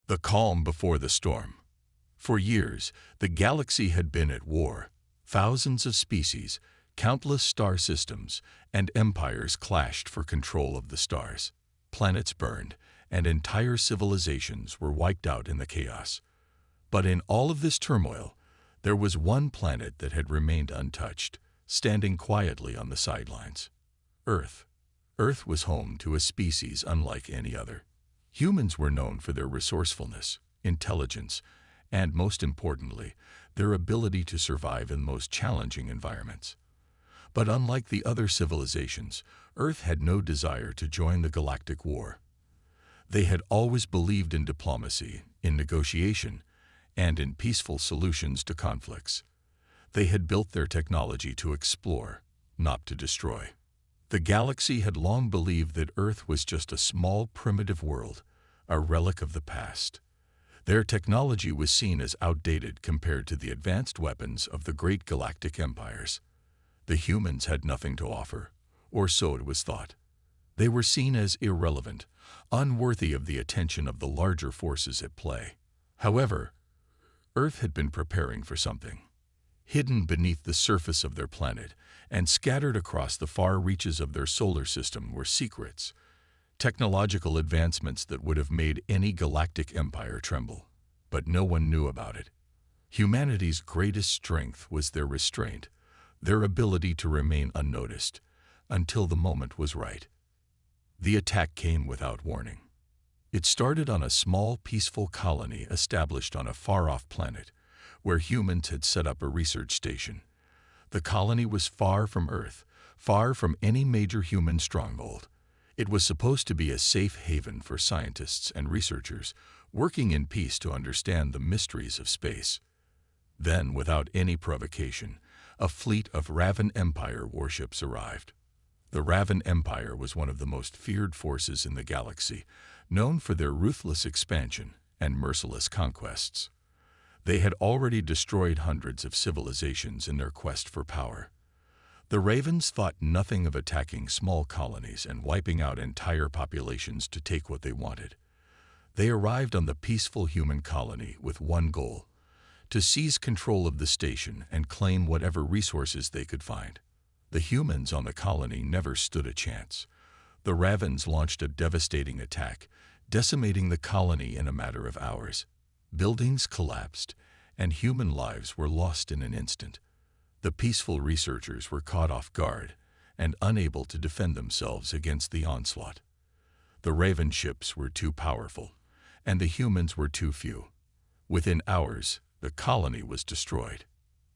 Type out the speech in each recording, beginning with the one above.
The calm before the storm. For years, the galaxy had been at war. Thousands of species, countless star systems, and empires clashed for control of the stars. Planets burned, and entire civilizations were wiped out in the chaos. But in all of this turmoil, there was one planet that had remained untouched, standing quietly on the sidelines. Earth. Earth was home to a species unlike any other. Humans were known for their resourcefulness, intelligence, and, most importantly, their ability to survive in most challenging environments. But unlike the other civilizations, Earth had no desire to join the galactic war. They had always believed in diplomacy, in negotiation, and in peaceful solutions to conflicts. They had built their technology to explore, not to destroy. The galaxy had long believed that Earth was just a small, primitive world, a relic of the past. Their technology was seen as outdated compared to the advanced weapons of the great galactic empires. The humans had nothing to offer, or so it was thought. They were seen as irrelevant, unworthy of the attention of the larger forces at play. However, Earth had been preparing for something. Hidden beneath the surface of their planet and scattered across the far reaches of their solar system were secrets, technological advancements that would have made any galactic empire tremble. But no one knew about it. Humanity's greatest strength was their restraint, their ability to remain unnoticed, until the moment was right. The attack came without warning. It started on a small, peaceful colony established on a far-off planet, where humans had set up a research station. The colony was far from Earth, far from any major human stronghold. It was supposed to be a safe haven for scientists and researchers working in peace to understand the mysteries of space. Then, without any provocation, a fleet of Raven Empire warships arrived. The Raven Empire was one of the most feared forces in the galaxy, known for their ruthless expansion and merciless conquests. They had already destroyed hundreds of civilizations in their quest for power. The Ravens thought nothing of attacking small colonies and wiping out entire populations to take what they wanted. They arrived on the peaceful human colony with one goal: to seize control of the station and claim whatever resources they could find. The humans on the colony never stood a chance. The Ravens launched a devastating attack, decimating the colony in a matter of hours. Buildings collapsed, and human lives were lost in an instant. The peaceful researchers were caught off guard and unable to defend themselves against the onslaught. The Raven ships were too powerful, and the humans were too few. Within hours, the colony was destroyed.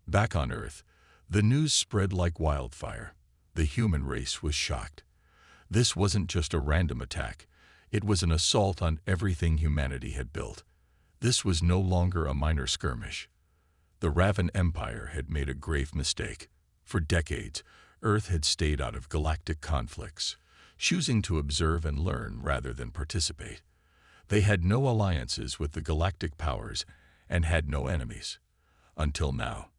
Back on Earth, the news spread like wildfire. The human race was shocked. This wasn't just a random attack. It was an assault on everything humanity had built. This was no longer a minor skirmish. The Raven Empire had made a grave mistake. For decades, Earth had stayed out of galactic conflicts, choosing to observe and learn rather than participate. They had no alliances with the galactic powers and had no enemies. Until now.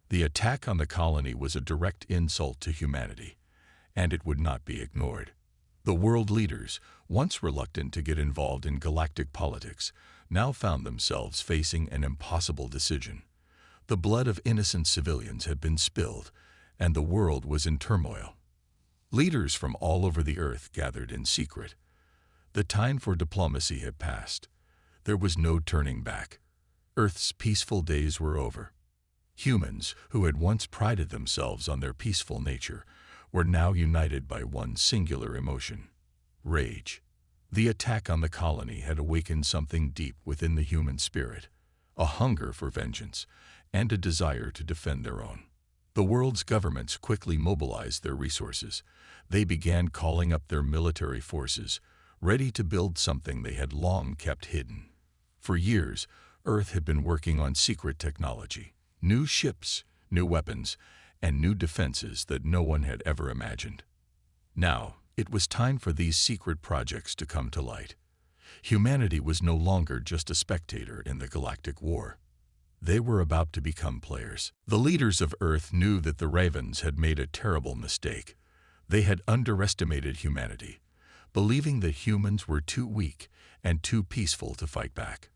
The attack on the colony was a direct insult to humanity, and it would not be ignored. The world leaders, once reluctant to get involved in galactic politics, now found themselves facing an impossible decision. The blood of innocent civilians had been spilled, and the world was in turmoil. Leaders from all over the Earth gathered in secret. The time for diplomacy had passed. There was no turning back. Earth's peaceful days were over. Humans, who had once prided themselves on their peaceful nature, were now united by one singular emotion: rage. The attack on the colony had awakened something deep within the human spirit, a hunger for vengeance, and a desire to defend their own. The world's governments quickly mobilized their resources. They began calling up their military forces, ready to build something they had long kept hidden. For years, Earth had been working on secret technology, new ships, new weapons, and new defenses that no one had ever imagined. Now, it was time for these secret projects to come to light. Humanity was no longer just a spectator in the galactic war. They were about to become players. The leaders of Earth knew that the Ravens had made a terrible mistake. They had underestimated humanity, believing that humans were too weak and too peaceful to fight back.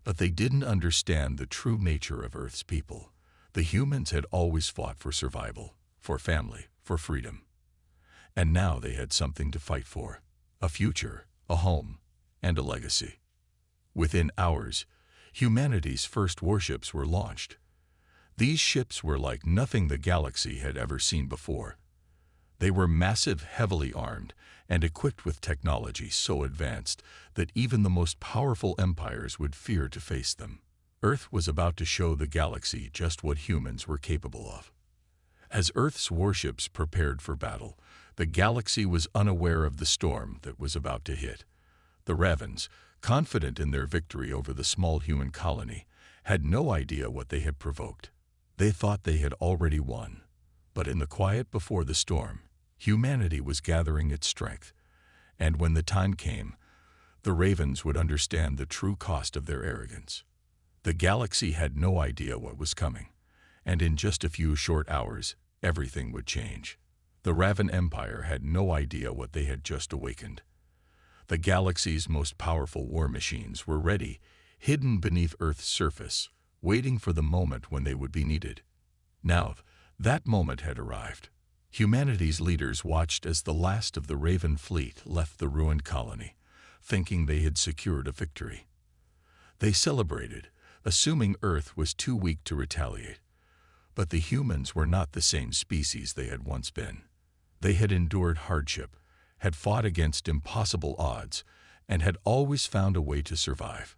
But they didn't understand the true nature of Earth's people. The humans had always fought for survival, for family, for freedom. And now they had something to fight for: a future, a home, and a legacy. Within hours, humanity's first warships were launched. These ships were like nothing the galaxy had ever seen before. They were massive, heavily armed, and equipped with technology so advanced that even the most powerful empires would fear to face them. Earth was about to show the galaxy just what humans were capable of. As Earth's warships prepared for battle, the galaxy was unaware of the storm that was about to hit. The Ravens, confident in their victory over the small human colony, had no idea what they had provoked. They thought they had already won. But in the quiet before the storm, humanity was gathering its strength. And when the time came, the Ravens would understand the true cost of their arrogance. The galaxy had no idea what was coming, and in just a few short hours, everything would change. The Raven Empire had no idea what they had just awakened. The galaxy's most powerful war machines were ready, hidden beneath Earth's surface, waiting for the moment when they would be needed. Now, that moment had arrived. Humanity's leaders watched as the last of the Raven fleet left the ruined colony, thinking they had secured a victory. They celebrated, assuming Earth was too weak to retaliate. But the humans were not the same species they had once been. They had endured hardship, had fought against impossible odds, and had always found a way to survive.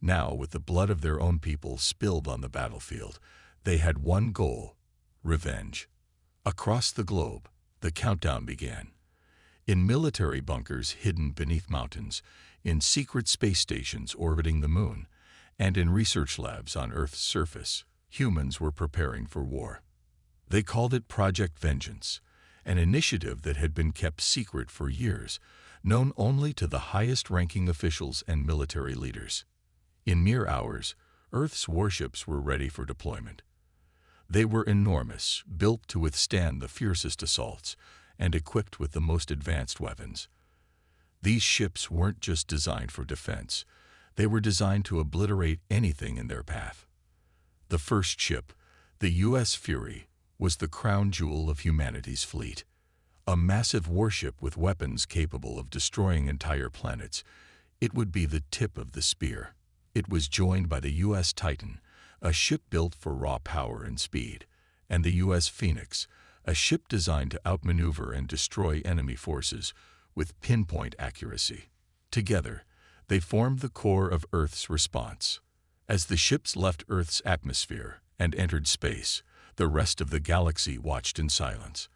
Now, with the blood of their own people spilled on the battlefield, they had one goal: revenge. Across the globe, the countdown began. In military bunkers hidden beneath mountains, in secret space stations orbiting the moon, and in research labs on Earth's surface, humans were preparing for war. They called it Project Vengeance, an initiative that had been kept secret for years, known only to the highest-ranking officials and military leaders. In mere hours, Earth's warships were ready for deployment. They were enormous, built to withstand the fiercest assaults, and equipped with the most advanced weapons. These ships weren't just designed for defense. They were designed to obliterate anything in their path. The first ship, the U.S. Fury, was the crown jewel of humanity's fleet. A massive warship with weapons capable of destroying entire planets, it would be the tip of the spear. It was joined by the U.S. Titan, a ship built for raw power and speed, and the U.S. Phoenix, a ship designed to outmaneuver and destroy enemy forces with pinpoint accuracy. Together, they formed the core of Earth's response. As the ships left Earth's atmosphere and entered space, the rest of the galaxy watched in silence.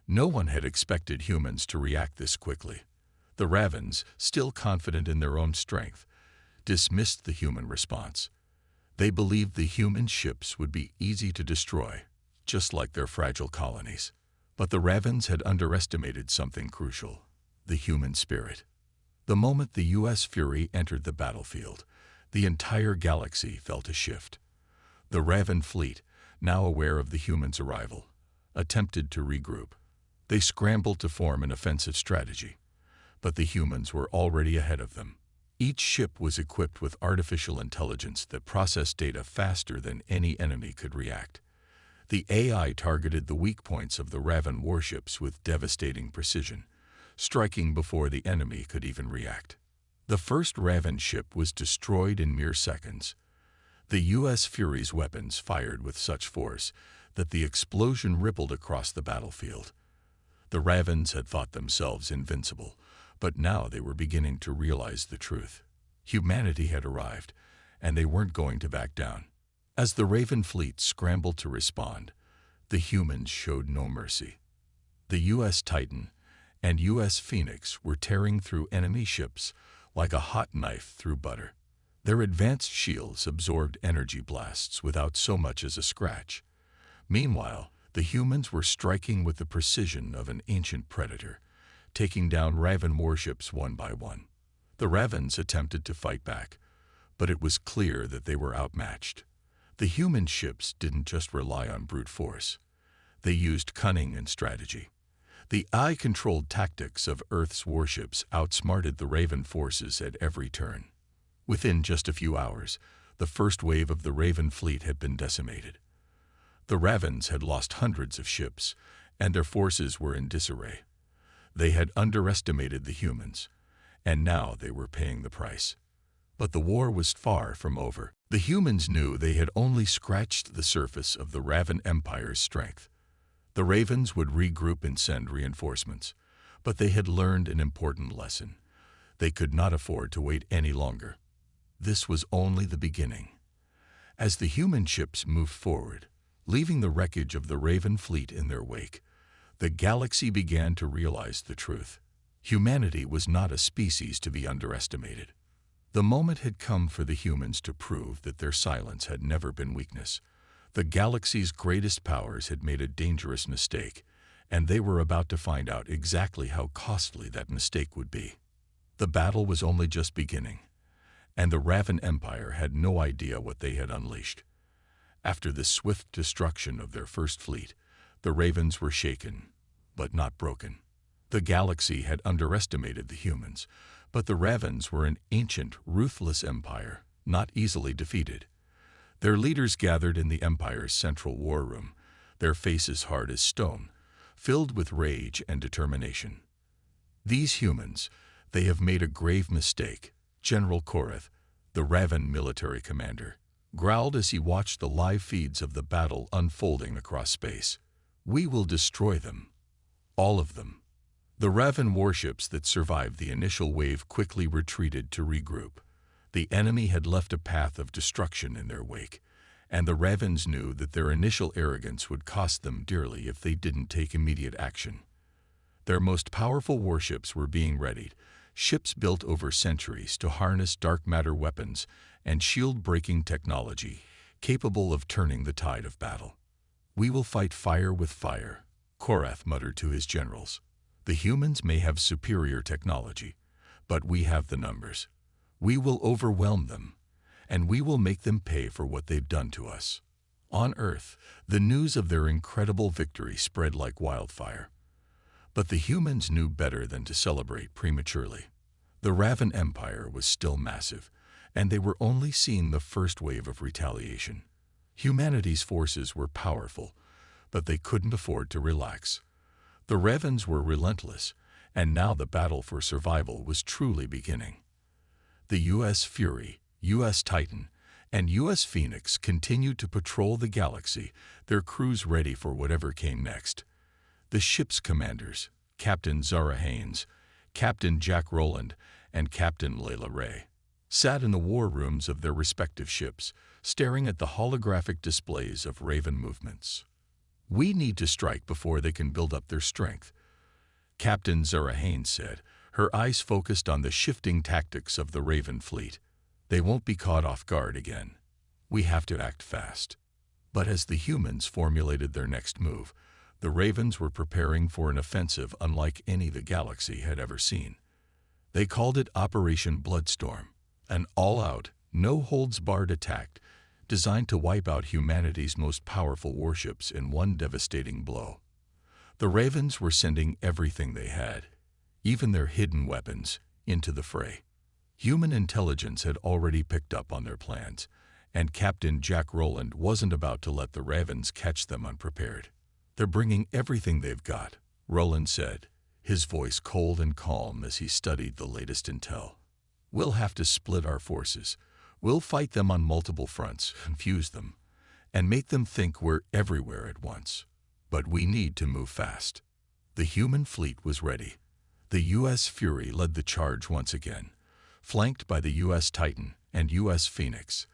No one had expected humans to react this quickly. The Ravens, still confident in their own strength, dismissed the human response. They believed the human ships would be easy to destroy, just like their fragile colonies. But the Ravens had underestimated something crucial: the human spirit. The moment the U.S. Fury entered the battlefield, the entire galaxy felt a shift. The Raven fleet, now aware of the humans' arrival, attempted to regroup. They scrambled to form an offensive strategy, but the humans were already ahead of them. Each ship was equipped with artificial intelligence that processed data faster than any enemy could react. The AI targeted the weak points of the Raven warships with devastating precision, striking before the enemy could even react. The first Raven ship was destroyed in mere seconds. The U.S. Fury's weapons fired with such force that the explosion rippled across the battlefield. The Ravens had thought themselves invincible, but now they were beginning to realize the truth. Humanity had arrived, and they weren't going to back down. As the Raven fleet scrambled to respond, the humans showed no mercy. The U.S. Titan and U.S. Phoenix were tearing through enemy ships like a hot knife through butter. Their advanced shields absorbed energy blasts without so much as a scratch. Meanwhile, the humans were striking with the precision of an ancient predator, taking down Raven warships one by one. The Ravens attempted to fight back, but it was clear that they were outmatched. The human ships didn't just rely on brute force. They used cunning and strategy. The AI-controlled tactics of Earth's warships outsmarted the Raven forces at every turn. Within just a few hours, the first wave of the Raven fleet had been decimated. The Ravens had lost hundreds of ships, and their forces were in disarray. They had underestimated the humans, and now they were paying the price. But the war was far from over. The humans knew they had only scratched the surface of the Raven Empire's strength. The Ravens would regroup and send reinforcements, but they had learned an important lesson. They could not afford to wait any longer. This was only the beginning. As the human ships moved forward, leaving the wreckage of the Raven fleet in their wake, the galaxy began to realize the truth. Humanity was not a species to be underestimated. The moment had come for the humans to prove that their silence had never been weakness. The galaxy's greatest powers had made a dangerous mistake, and they were about to find out exactly how costly that mistake would be. The battle was only just beginning, and the Raven Empire had no idea what they had unleashed. After the swift destruction of their first fleet, the Ravens were shaken, but not broken. The galaxy had underestimated the humans, but the Ravens were an ancient, ruthless empire, not easily defeated. Their leaders gathered in the empire's central war room, their faces hard as stone, filled with rage and determination. These humans, they have made a grave mistake, General Korath, the Raven military commander, growled as he watched the live feeds of the battle unfolding across space. We will destroy them. All of them. The Raven warships that survived the initial wave quickly retreated to regroup. The enemy had left a path of destruction in their wake, and the Ravens knew that their initial arrogance would cost them dearly if they didn't take immediate action. Their most powerful warships were being readied, ships built over centuries to harness dark matter weapons and shield-breaking technology capable of turning the tide of battle. We will fight fire with fire, Korath muttered to his generals. The humans may have superior technology, but we have the numbers. We will overwhelm them, and we will make them pay for what they've done to us. On Earth, the news of their incredible victory spread like wildfire. But the humans knew better than to celebrate prematurely. The Raven Empire was still massive, and they were only seeing the first wave of retaliation. Humanity's forces were powerful, but they couldn't afford to relax. The Ravens were relentless, and now the battle for survival was truly beginning. The U.S. Fury, U.S. Titan, and U.S. Phoenix continued to patrol the galaxy, their crews ready for whatever came next. The ship's commanders, Captain Zara Haynes, Captain Jack Rowland, and Captain Layla Ray, sat in the war rooms of their respective ships, staring at the holographic displays of Raven movements. We need to strike before they can build up their strength, Captain Zara Haynes said, her eyes focused on the shifting tactics of the Raven fleet. They won't be caught off guard again. We have to act fast. But as the humans formulated their next move, the Ravens were preparing for an offensive unlike any the galaxy had ever seen. They called it Operation Bloodstorm, an all-out, no-holds-barred attack designed to wipe out humanity's most powerful warships in one devastating blow. The Ravens were sending everything they had, even their hidden weapons, into the fray. Human intelligence had already picked up on their plans, and Captain Jack Rowland wasn't about to let the Ravens catch them unprepared. They're bringing everything they've got, Rowland said, his voice cold and calm as he studied the latest intel. We'll have to split our forces. We'll fight them on multiple fronts, confuse them, and make them think we're everywhere at once. But we need to move fast. The human fleet was ready. The U.S. Fury led the charge once again, flanked by the U.S. Titan and U.S. Phoenix.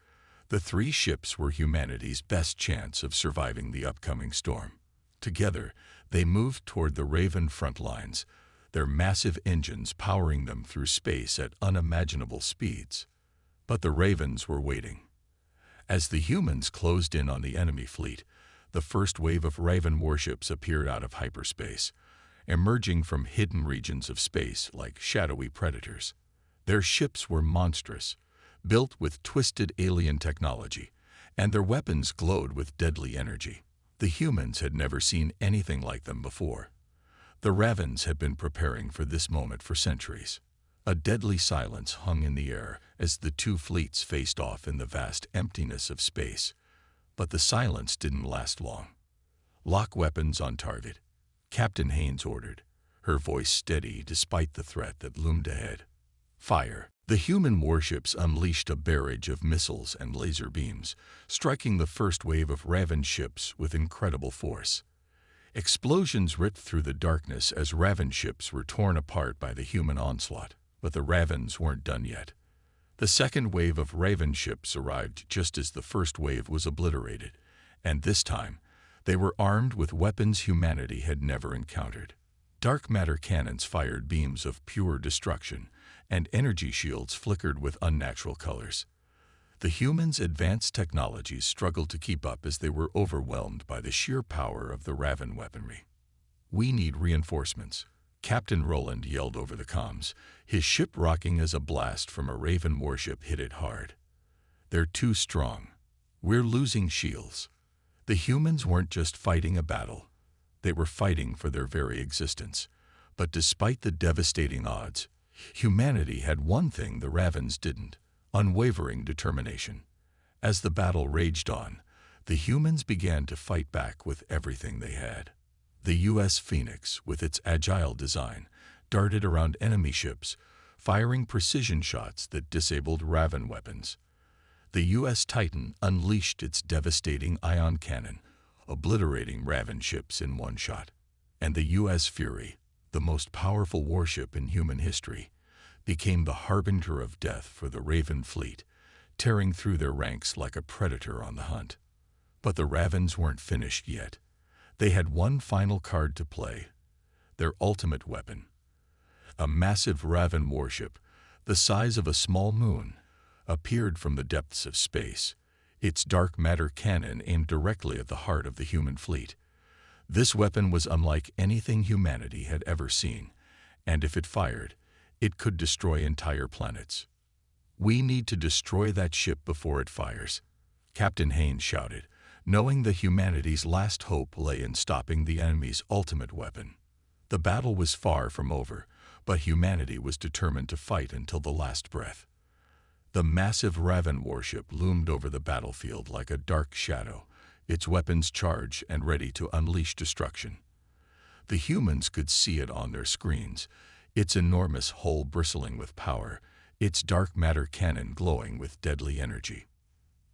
The three ships were humanity's best chance of surviving the upcoming storm. Together, they moved toward the Raven front lines, their massive engines powering them through space at unimaginable speeds. But the Ravens were waiting. As the humans closed in on the enemy fleet, the first wave of Raven warships appeared out of hyperspace, emerging from hidden regions of space like shadowy predators. Their ships were monstrous, built with twisted alien technology, and their weapons glowed with deadly energy. The humans had never seen anything like them before. The Ravens had been preparing for this moment for centuries. A deadly silence hung in the air as the two fleets faced off in the vast emptiness of space. But the silence didn't last long. "Lock weapons on target," Captain Haynes ordered, her voice steady despite the threat that loomed ahead. "Fire." The human warships unleashed a barrage of missiles and laser beams, striking the first wave of Raven ships with incredible force. Explosions ripped through the darkness as Raven ships were torn apart by the human onslaught. But the Ravens weren't done yet. The second wave of Raven ships arrived just as the first wave was obliterated, and this time, they were armed with weapons humanity had never encountered. Dark matter cannons fired beams of pure destruction, and energy shields flickered with unnatural colors. The humans' advanced technologies struggled to keep up as they were overwhelmed by the sheer power of the Raven weaponry. "We need reinforcements," Captain Roland yelled over the comms, his ship rocking as a blast from a Raven warship hit it hard. "They're too strong. We're losing shields." The humans weren't just fighting a battle. They were fighting for their very existence. But despite the devastating odds, humanity had one thing the Ravens didn't: unwavering determination. As the battle raged on, the humans began to fight back with everything they had. The U.S. Phoenix, with its agile design, darted around enemy ships, firing precision shots that disabled Raven weapons. The U.S. Titan unleashed its devastating ion cannon, obliterating Raven ships in one shot. And the U.S. Fury, the most powerful warship in human history, became the harbinger of death for the Raven fleet, tearing through their ranks like a predator on the hunt. But the Ravens weren't finished yet. They had one final card to play: their ultimate weapon. A massive Raven warship, the size of a small moon, appeared from the depths of space, its dark matter cannon aimed directly at the heart of the human fleet. This weapon was unlike anything humanity had ever seen, and if it fired, it could destroy entire planets. "We need to destroy that ship before it fires," Captain Haynes shouted, knowing that humanity's last hope lay in stopping the enemy's ultimate weapon. The battle was far from over, but humanity was determined to fight until the last breath. The massive Raven warship loomed over the battlefield like a dark shadow, its weapons charged and ready to unleash destruction. The humans could see it on their screens, its enormous hull bristling with power, its dark matter cannon glowing with deadly energy.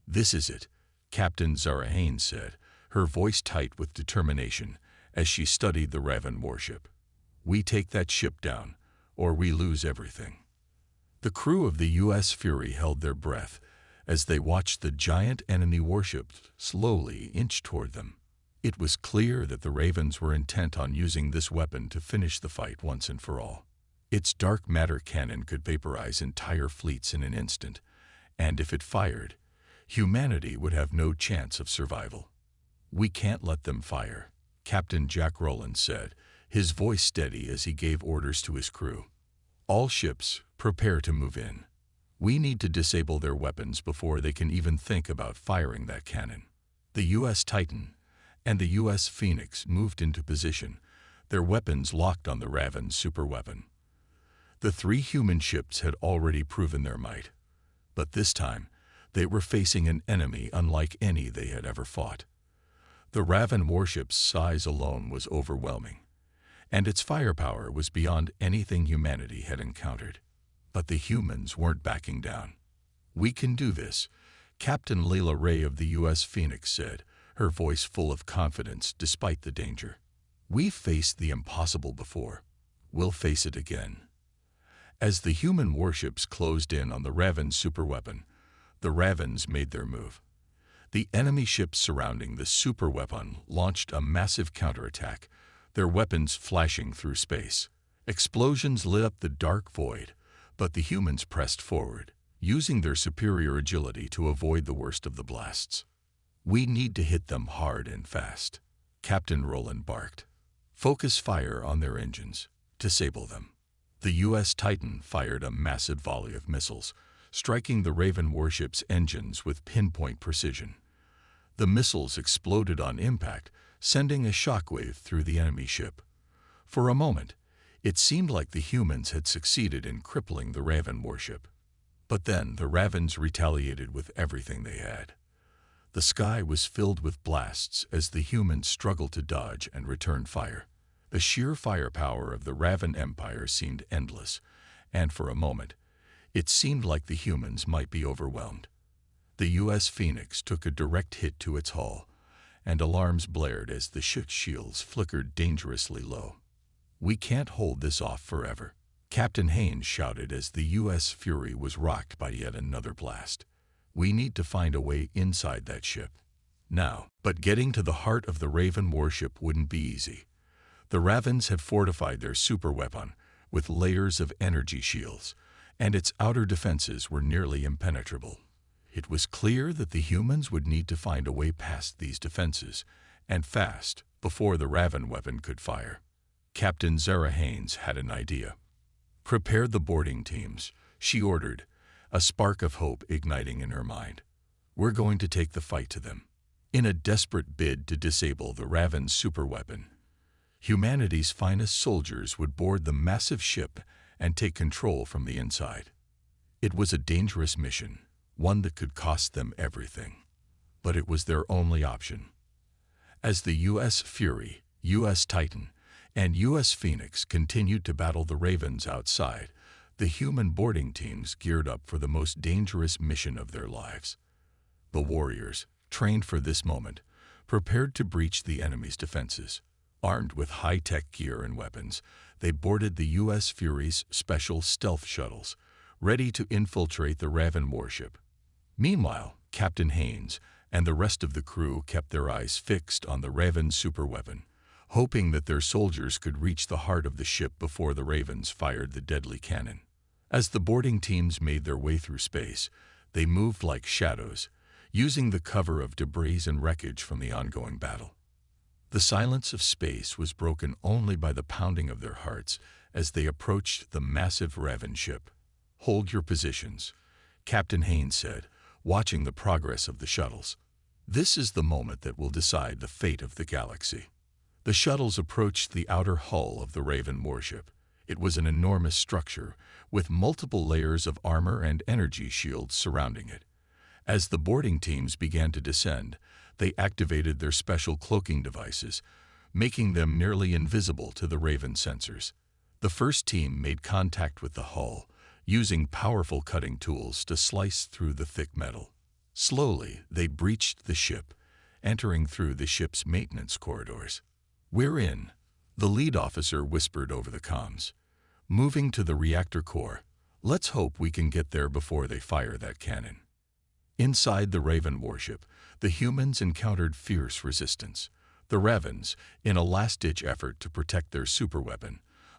"This is it," Captain Zara Haynes said, her voice tight with determination, as she studied the Raven warship. "We take that ship down, or we lose everything." The crew of the U.S. Fury held their breath as they watched the giant enemy warship slowly inch toward them. It was clear that the Ravens were intent on using this weapon to finish the fight once and for all. Its dark matter cannon could vaporize entire fleets in an instant, and if it fired, humanity would have no chance of survival. "We can't let them fire," Captain Jack Rowland said, his voice steady as he gave orders to his crew. "All ships, prepare to move in. We need to disable their weapons before they can even think about firing that cannon." The U.S. Titan and the U.S. Phoenix moved into position, their weapons locked on the Raven superweapon. The three human ships had already proven their might, but this time they were facing an enemy unlike any they had ever fought. The Raven warship's size alone was overwhelming, and its firepower was beyond anything humanity had encountered. But the humans weren't backing down. "We can do this," Captain Layla Ray of the U.S. Phoenix said, her voice full of confidence despite the danger. "We've faced the impossible before. We'll face it again." As the human warships closed in on the Raven superweapon, the Ravens made their move. The enemy ships surrounding the superweapon launched a massive counterattack, their weapons flashing through space. Explosions lit up the dark void, but the humans pressed forward, using their superior agility to avoid the worst of the blasts. "We need to hit them hard and fast," Captain Roland barked. "Focus fire on their engines. Disable them." The U.S. Titan fired a massive volley of missiles, striking the Raven warship's engines with pinpoint precision. The missiles exploded on impact, sending a shockwave through the enemy ship. For a moment, It seemed like the humans had succeeded in crippling the Raven warship. But then the Ravens retaliated with everything they had. The sky was filled with blasts as the humans struggled to dodge and return fire. The sheer firepower of the Raven Empire seemed endless, and for a moment, it seemed like the humans might be overwhelmed. The U.S. Phoenix took a direct hit to its hull, and alarms blared as the ship's shields flickered dangerously low. "We can't hold this off forever," Captain Haynes shouted as the U.S. Fury was rocked by yet another blast. "We need to find a way inside that ship now." But getting to the heart of the Raven warship wouldn't be easy. The Ravens had fortified their superweapon with layers of energy shields, and its outer defenses were nearly impenetrable. It was clear that the humans would need to find a way past these defenses, and fast, before the Raven weapon could fire. Captain Zara Haynes had an idea. "Prepare the boarding teams," she ordered, a spark of hope igniting in her mind. "We're going to take the fight to them." In a desperate bid to disable the Raven's superweapon, humanity's finest soldiers would board the massive ship and take control from the inside. It was a dangerous mission, one that could cost them everything. But it was their only option. As the U.S. Fury, U.S. Titan, and U.S. Phoenix continued to battle the Ravens outside, the human boarding teams geared up for the most dangerous mission of their lives. The warriors, trained for this moment, prepared to breach the enemy's defenses. Armed with high-tech gear and weapons, they boarded the U.S. Fury's special stealth shuttles, ready to infiltrate the Raven warship. Meanwhile, Captain Haynes and the rest of the crew kept their eyes fixed on the Raven's superweapon, hoping that their soldiers could reach the heart of the ship before the Ravens fired the deadly cannon. As the boarding teams made their way through space, they moved like shadows, using the cover of debris and wreckage from the ongoing battle. The silence of space was broken only by the pounding of their hearts as they approached the massive Raven ship. "Hold your positions," Captain Haynes said, watching the progress of the shuttles. "This is the moment that will decide the fate of the galaxy." The shuttles approached the outer hull of the Raven warship. It was an enormous structure, with multiple layers of armor and energy shields surrounding it. As the boarding teams began to descend, they activated their special cloaking devices, making them nearly invisible to the Raven sensors. The first team made contact with the hull, using powerful cutting tools to slice through the thick metal. Slowly, they breached the ship, entering through the ship's maintenance corridors. "We're in," the lead officer whispered over the comms. "Moving to the reactor core. Let's hope we can get there before they fire that cannon." Inside the Raven warship, the humans encountered fierce resistance. The Ravens, in a last-ditch effort to protect their superweapon,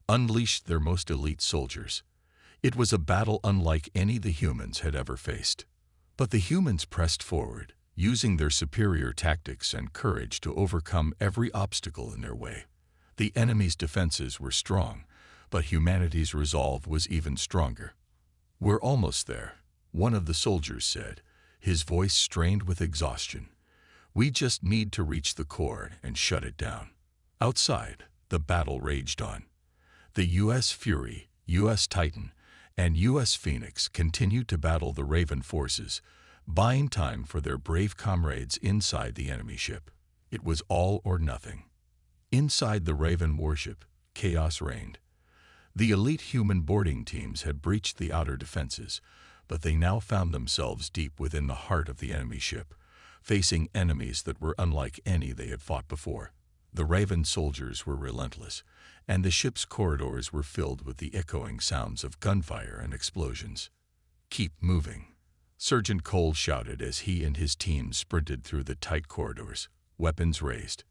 unleashed their most elite soldiers. It was a battle unlike any the humans had ever faced. But the humans pressed forward, using their superior tactics and courage to overcome every obstacle in their way. The enemy's defenses were strong, but humanity's resolve was even stronger. "We're almost there," one of the soldiers said, his voice strained with exhaustion. "We just need to reach the core and shut it down." Outside, the battle raged on. The U.S. Fury, U.S. Titan, and U.S. Phoenix continued to battle the Raven forces, buying time for their brave comrades inside the enemy ship. It was all or nothing. Inside the Raven warship, chaos reigned. The elite human boarding teams had breached the outer defenses, but they now found themselves deep within the heart of the enemy ship, facing enemies that were unlike any they had fought before. The Raven soldiers were relentless, and the ship's corridors were filled with the echoing sounds of gunfire and explosions. "Keep moving," Sergeant Cole shouted as he and his team sprinted through the tight corridors, weapons raised.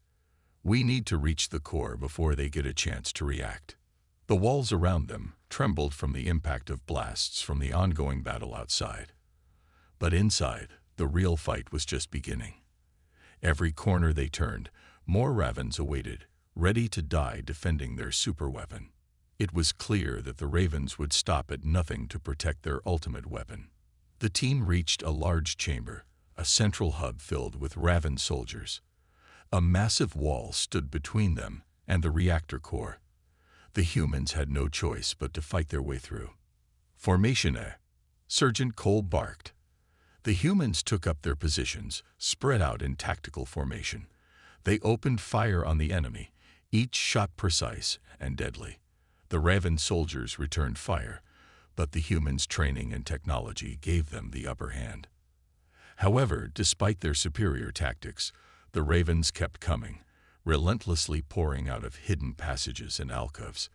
"We need to reach the core before they get a chance to react." The walls around them trembled from the impact of blasts from the ongoing battle outside. But inside, the real fight was just beginning. Every corner they turned, more Ravens awaited, ready to die defending their superweapon. It was clear that the Ravens would stop at nothing to protect their ultimate weapon. The team reached a large chamber, a central hub filled with Raven soldiers. A massive wall stood between them and the reactor core. The humans had no choice but to fight their way through. "Formation A," Sergeant Cole barked. The humans took up their positions, spread out in tactical formation. They opened fire on the enemy, each shot precise and deadly. The Raven soldiers returned fire, but the humans' training and technology gave them the upper hand. However, despite their superior tactics, the Ravens kept coming, relentlessly pouring out of hidden passages and alcoves.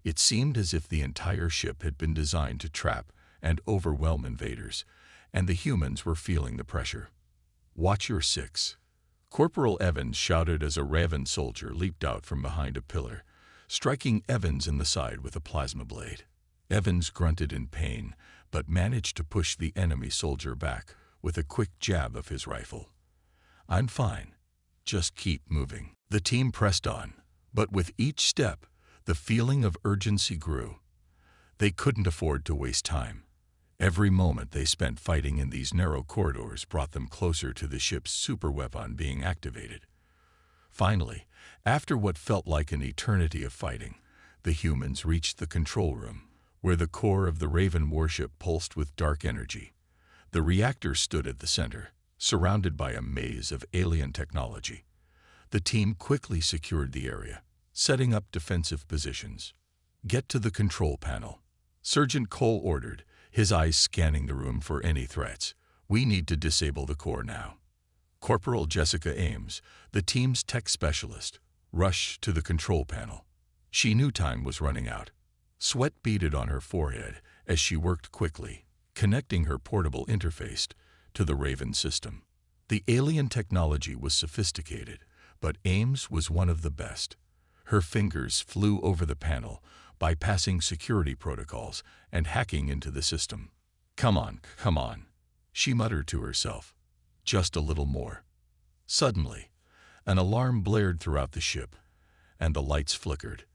It seemed as if the entire ship had been designed to trap and overwhelm invaders, and the humans were feeling the pressure. "Watch your six," Corporal Evans shouted as a Raven soldier leaped out from behind a pillar, striking Evans in the side with a plasma blade. Evans grunted in pain, but managed to push the enemy soldier back with a quick jab of his rifle. "I'm fine. Just keep moving." The team pressed on, but with each step, the feeling of urgency grew. They couldn't afford to waste time. Every moment they spent fighting in these narrow corridors brought them closer to the ship's superweapon being activated. Finally, after what felt like an eternity of fighting, the humans reached the control room, where the core of the Raven warship pulsed with dark energy. The reactor stood at the center, surrounded by a maze of alien technology. The team quickly secured the area, setting up defensive positions. "Get to the control panel," Sergeant Cole ordered, his eyes scanning the room for any threats. "We need to disable the core now." Corporal Jessica Ames, the team's tech specialist, rushed to the control panel. She knew time was running out. Sweat beaded on her forehead as she worked quickly, connecting her portable interface to the Raven system. The alien technology was sophisticated, but Ames was one of the best. Her fingers flew over the panel, bypassing security protocols and hacking into the system. Come on," she muttered to herself. "Just a little more." Suddenly, an alarm blared throughout the ship, and the lights flickered.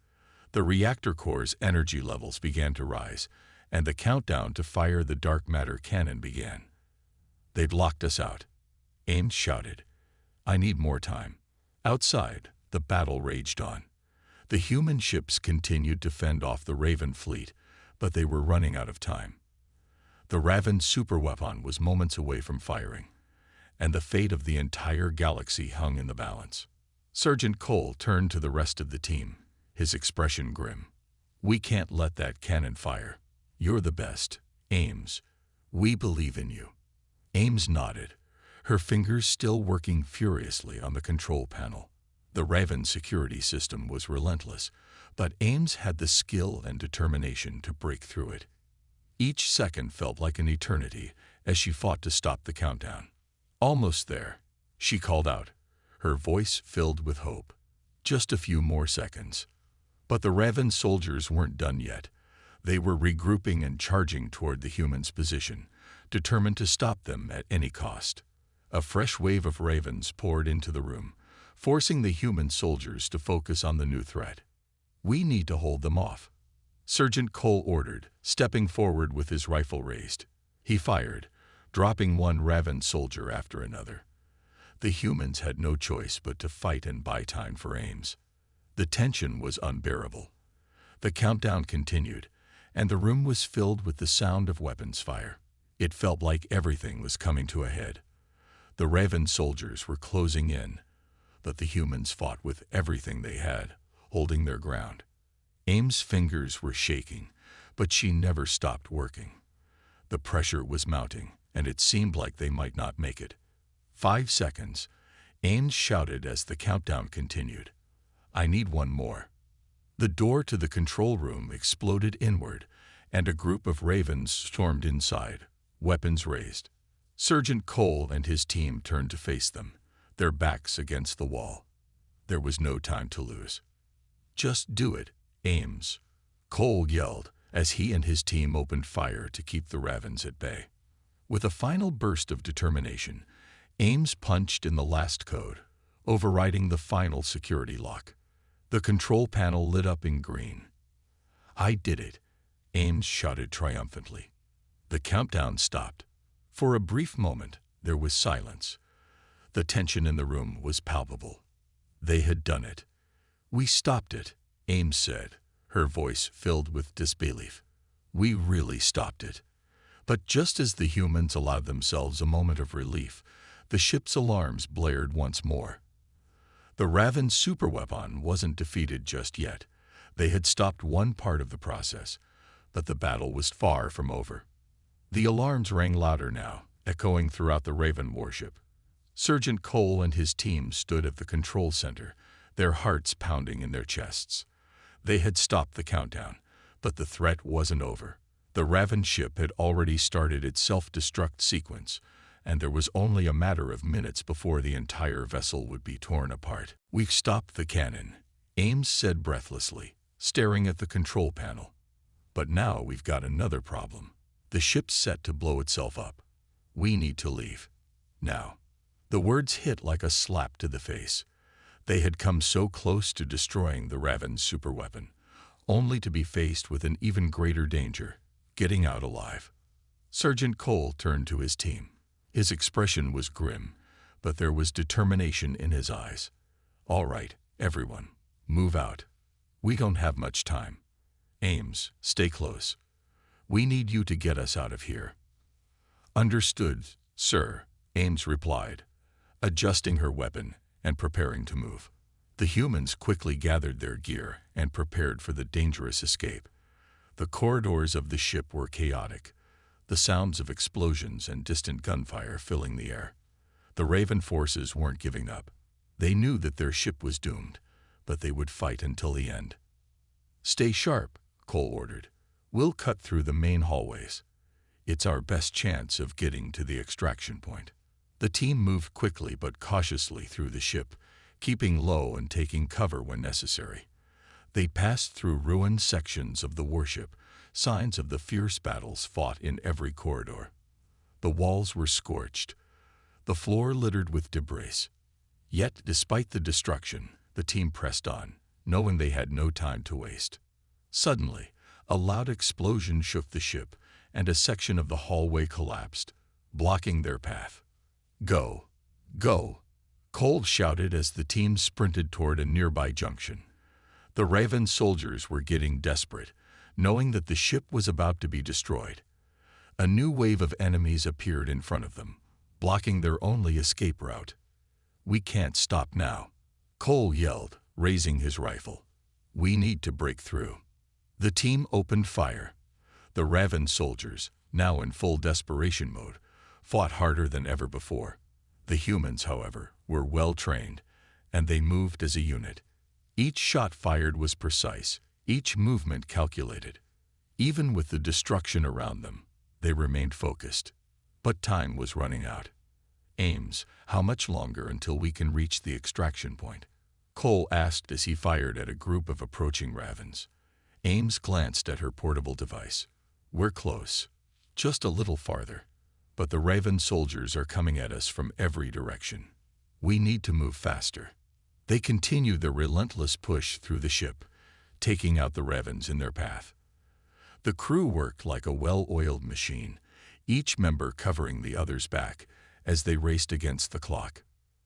The reactor core's energy levels began to rise, and the countdown to fire the dark matter cannon began. "They've locked us out," Ames shouted. "I need more time." Outside, the battle raged on. The human ships continued to fend off the Raven fleet, but they were running out of time. The Raven superweapon was moments away from firing, and the fate of the entire galaxy hung in the balance. Sergeant Cole turned to the rest of the team, his expression grim. "We can't let that cannon fire. You're the best, Ames. We believe in you." Ames nodded, her fingers still working furiously on the control panel. The Raven security system was relentless, but Ames had the skill and determination to break through it. Each second felt like an eternity as she fought to stop the countdown. "Almost there," she called out, her voice filled with hope. "Just a few more seconds." But the Raven soldiers weren't done yet. They were regrouping and charging toward the humans' position, determined to stop them at any cost. A fresh wave of Ravens poured into the room, forcing the human soldiers to focus on the new threat. "We need to hold them off," Sergeant Cole ordered, stepping forward with his rifle raised. He fired, dropping one Raven soldier after another. The humans had no choice but to fight and buy time for Ames. The tension was unbearable. The countdown continued, and the room was filled with the sound of weapons fire. It felt like everything was coming to a head. The Raven soldiers were closing in, but the humans fought with everything they had, holding their ground. Ames' fingers were shaking, but she never stopped working. The pressure was mounting, and it seemed like they might not make it. 5 seconds, Ames shouted as the countdown continued. "I need one more." The door to the control room exploded inward, and a group of Ravens stormed inside, weapons raised. Sergeant Cole and his team turned to face them, their backs against the wall. There was no time to lose. "Just do it, Ames," Cole yelled as he and his team opened fire to keep the Ravens at bay. With a final burst of determination, Ames punched in the last code, overriding the final security lock. The control panel lit up in green. "I did it," Ames shouted triumphantly. The countdown stopped. For a brief moment, there was silence. The tension in the room was palpable. They had done it. "We stopped it," Ames said, her voice filled with disbelief. We really stopped it. But just as the humans allowed themselves a moment of relief, the ship's alarms blared once more. The Raven superweapon wasn't defeated just yet. They had stopped one part of the process, but the battle was far from over. The alarms rang louder now, echoing throughout the Raven warship. Sergeant Cole and his team stood at the control center, their hearts pounding in their chests. They had stopped the countdown, but the threat wasn't over. The Raven ship had already started its self-destruct sequence, and there was only a matter of minutes before the entire vessel would be torn apart. "We've stopped the cannon," Ames said breathlessly, staring at the control panel. "But now we've got another problem. The ship's set to blow itself up. We need to leave. Now." The words hit like a slap to the face. They had come so close to destroying the Raven's superweapon, only to be faced with an even greater danger, getting out alive. Sergeant Cole turned to his team. His expression was grim, but there was determination in his eyes. "All right, everyone, move out. We don't have much time. Ames, stay close. We need you to get us out of here." "Understood, sir," Ames replied, adjusting her weapon and preparing to move. The humans quickly gathered their gear and prepared for the dangerous escape. The corridors of the ship were chaotic, the sounds of explosions and distant gunfire filling the air. The Raven forces weren't giving up. They knew that their ship was doomed, but they would fight until the end. "Stay sharp," Cole ordered. "We'll cut through the main hallways. It's our best chance of getting to the extraction point." The team moved quickly but cautiously through the ship, keeping low and taking cover when necessary. They passed through ruined sections of the warship, signs of the fierce battles fought in every corridor. The walls were scorched, the floor littered with debris. Yet, despite the destruction, the team pressed on, knowing they had no time to waste. Suddenly, a loud explosion shook the ship, and a section of the hallway collapsed, blocking their path. "Go! Go!" Cole shouted as the team sprinted toward a nearby junction. The Raven soldiers were getting desperate, knowing that the ship was about to be destroyed. A new wave of enemies appeared in front of them, blocking their only escape route. "We can't stop now," Cole yelled, raising his rifle. "We need to break through." The team opened fire. The Raven soldiers, now in full desperation mode, fought harder than ever before. The humans, however, were well trained, and they moved as a unit. Each shot fired was precise, each movement calculated. Even with the destruction around them, they remained focused. But time was running out. "Ames, how much longer until we can reach the extraction point?" Cole asked as he fired at a group of approaching Ravens. Ames glanced at her portable device. "We're close. Just a little farther. But the Raven soldiers are coming at us from every direction. We need to move faster." They continued their relentless push through the ship, taking out the Ravens in their path. The crew worked like a well-oiled machine, each member covering the other's back as they raced against the clock.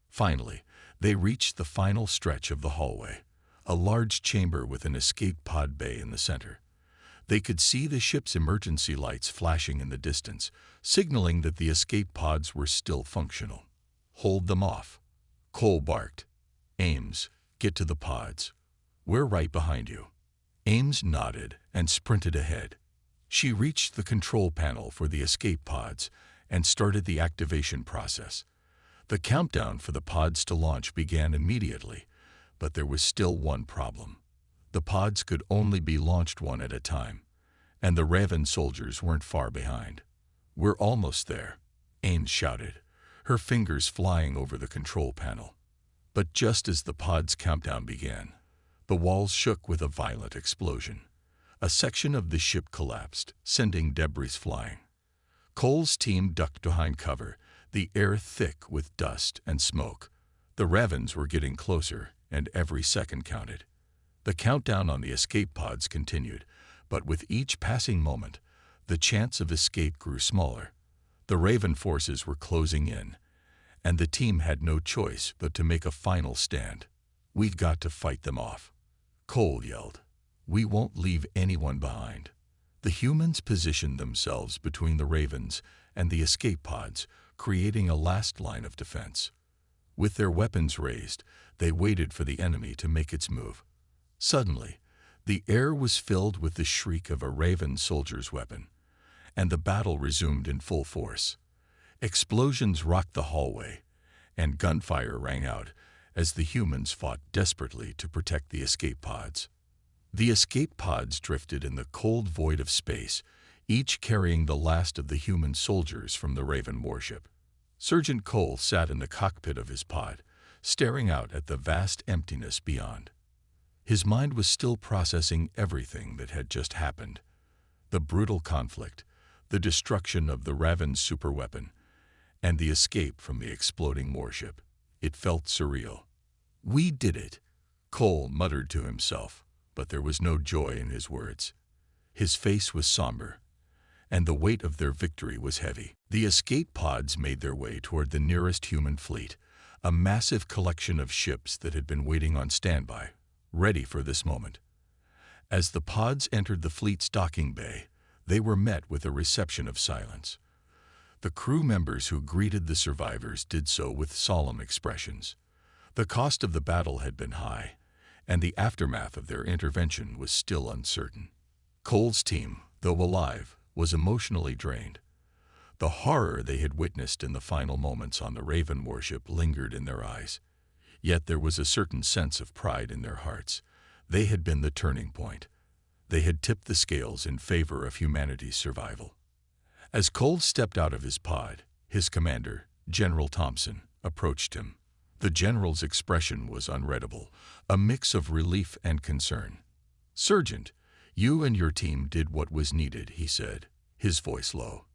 Finally, they reached the final stretch of the hallway, a large chamber with an escape pod bay in the center. They could see the ship's emergency lights flashing in the distance, signaling that the escape pods were still functional. "Hold them off," Cole barked. "Ames, get to the pods. We're right behind you." Ames nodded and sprinted ahead. She reached the control panel for the escape pods and started the activation process. The countdown for the pods to launch began immediately, but there was still one problem. The pods could only be launched one at a time, and the Raven soldiers weren't far behind. "We're almost there," Ames shouted, her fingers flying over the control panel. But just as the pod's countdown began, the walls shook with a violent explosion. A section of the ship collapsed, sending debris flying. Cole's team ducked behind cover, the air thick with dust and smoke. The Ravens were getting closer, and every second counted. The countdown on the escape pods continued, but with each passing moment, the chance of escape grew smaller. The Raven forces were closing in, and the team had no choice but to make a final stand. "We've got to fight them off," Cole yelled. We won't leave anyone behind. The humans positioned themselves between the Ravens and the escape pods, creating a last line of defense. With their weapons raised, they waited for the enemy to make its move. Suddenly, the air was filled with the shriek of a Raven soldier's weapon, and the battle resumed in full force. Explosions rocked the hallway, and gunfire rang out as the humans fought desperately to protect the escape pods. The escape pods drifted in the cold void of space, each carrying the last of the human soldiers from the Raven warship. Sergeant Cole sat in the cockpit of his pod, staring out at the vast emptiness beyond. His mind was still processing everything that had just happened. The brutal conflict, the destruction of the Raven's superweapon, and the escape from the exploding warship. It felt surreal. "We did it," Cole muttered to himself, but there was no joy in his words. His face was somber, and the weight of their victory was heavy. The escape pods made their way toward the nearest human fleet, a massive collection of ships that had been waiting on standby, ready for this moment. As the pods entered the fleet's docking bay, they were met with a reception of silence. The crew members who greeted the survivors did so with solemn expressions. The cost of the battle had been high, and the aftermath of their intervention was still uncertain. Cole's team, though alive, was emotionally drained. The horror they had witnessed in the final moments on the Raven warship lingered in their eyes. Yet there was a certain sense of pride in their hearts. They had been the turning point. They had tipped the scales in favor of humanity's survival. As Cole stepped out of his pod, his commander, General Thompson, approached him. The general's expression was unreadable, a mix of relief and concern. "Sergeant, you and your team did what was needed," he said, his voice low.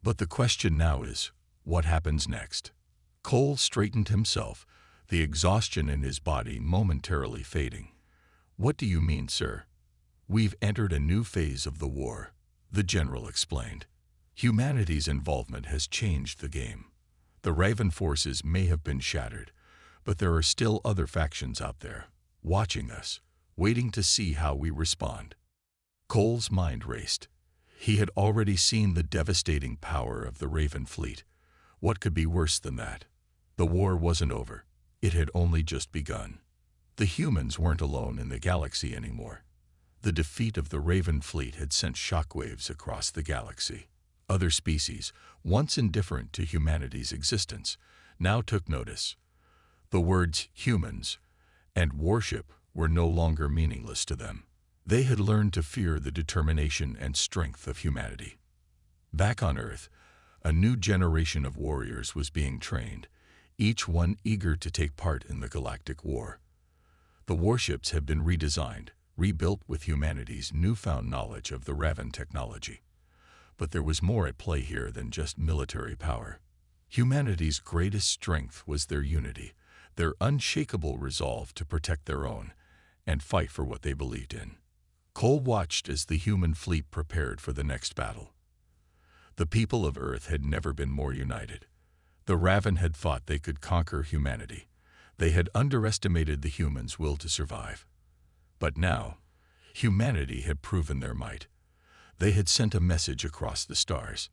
"But the question now is, what happens next?" Cole straightened himself, the exhaustion in his body momentarily fading. "What do you mean, sir?" "We've entered a new phase of the war," the general explained. "Humanity's involvement has changed the game. The Raven forces may have been shattered, but there are still other factions out there, watching us, waiting to see how we respond." Cole's mind raced. He had already seen the devastating power of the Raven fleet. What could be worse than that? The war wasn't over. It had only just begun. The humans weren't alone in the galaxy anymore. The defeat of the Raven fleet had sent shockwaves across the galaxy. Other species, once indifferent to humanity's existence, now took notice. The words humans and warship were no longer meaningless to them. They had learned to fear the determination and strength of humanity. Back on Earth, a new generation of warriors was being trained, each one eager to take part in the galactic war. The warships had been redesigned, rebuilt with humanity's newfound knowledge of the Raven technology. But there was more at play here than just military power. Humanity's greatest strength was their unity, their unshakable resolve to protect their own and fight for what they believed in. Cole watched as the human fleet prepared for the next battle. The people of Earth had never been more united. The Raven had thought they could conquer humanity. They had underestimated the humans' will to survive. But now, humanity had proven their might. They had sent a message across the stars.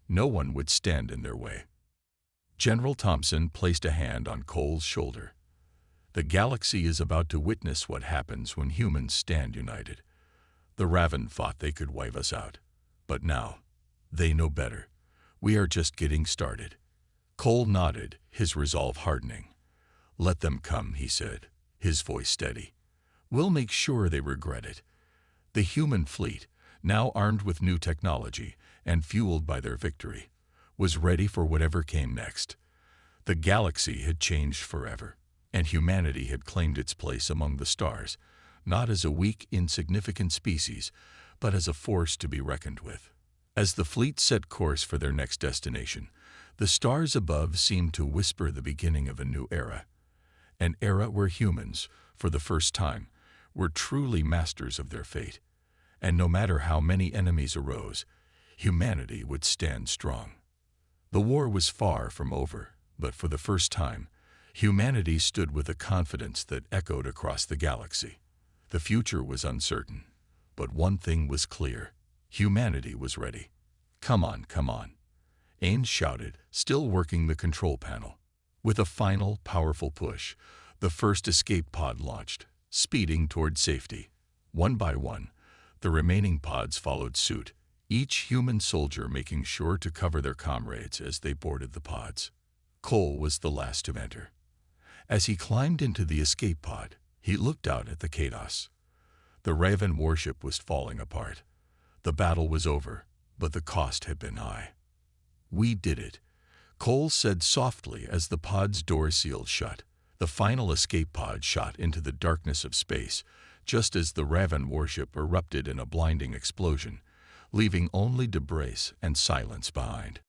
No one would stand in their way. General Thompson placed a hand on Cole's shoulder. "The galaxy is about to witness what happens when humans stand united. The Raven thought they could wipe us out. But now, they know better. We are just getting started." Cole nodded, his resolve hardening. "Let them come," he said, his voice steady. "We'll make sure they regret it." The human fleet, now armed with new technology and fueled by their victory, was ready for whatever came next. The galaxy had changed forever, and humanity had claimed its place among the stars, not as a weak, insignificant species, but as a force to be reckoned with. As the fleet set course for their next destination, the stars above seemed to whisper the beginning of a new era. An era where humans, for the first time, were truly masters of their fate. And no matter how many enemies arose, humanity would stand strong. The war was far from over, but for the first time, humanity stood with a confidence that echoed across the galaxy. The future was uncertain, But one thing was clear. Humanity was ready. "Come on, come on," Ains shouted, still working the control panel. With a final, powerful push, the first escape pod launched, speeding toward safety. One by one, the remaining pods followed suit, each human soldier making sure to cover their comrades as they boarded the pods. Cole was the last to enter. As he climbed into the escape pod, he looked out at the chaos. The Raven warship was falling apart. The battle was over, but the cost had been high. "We did it," Cole said softly as the pod's door sealed shut. The final escape pod shot into the darkness of space, just as the Raven warship erupted in a blinding explosion, leaving only debris and silence behind.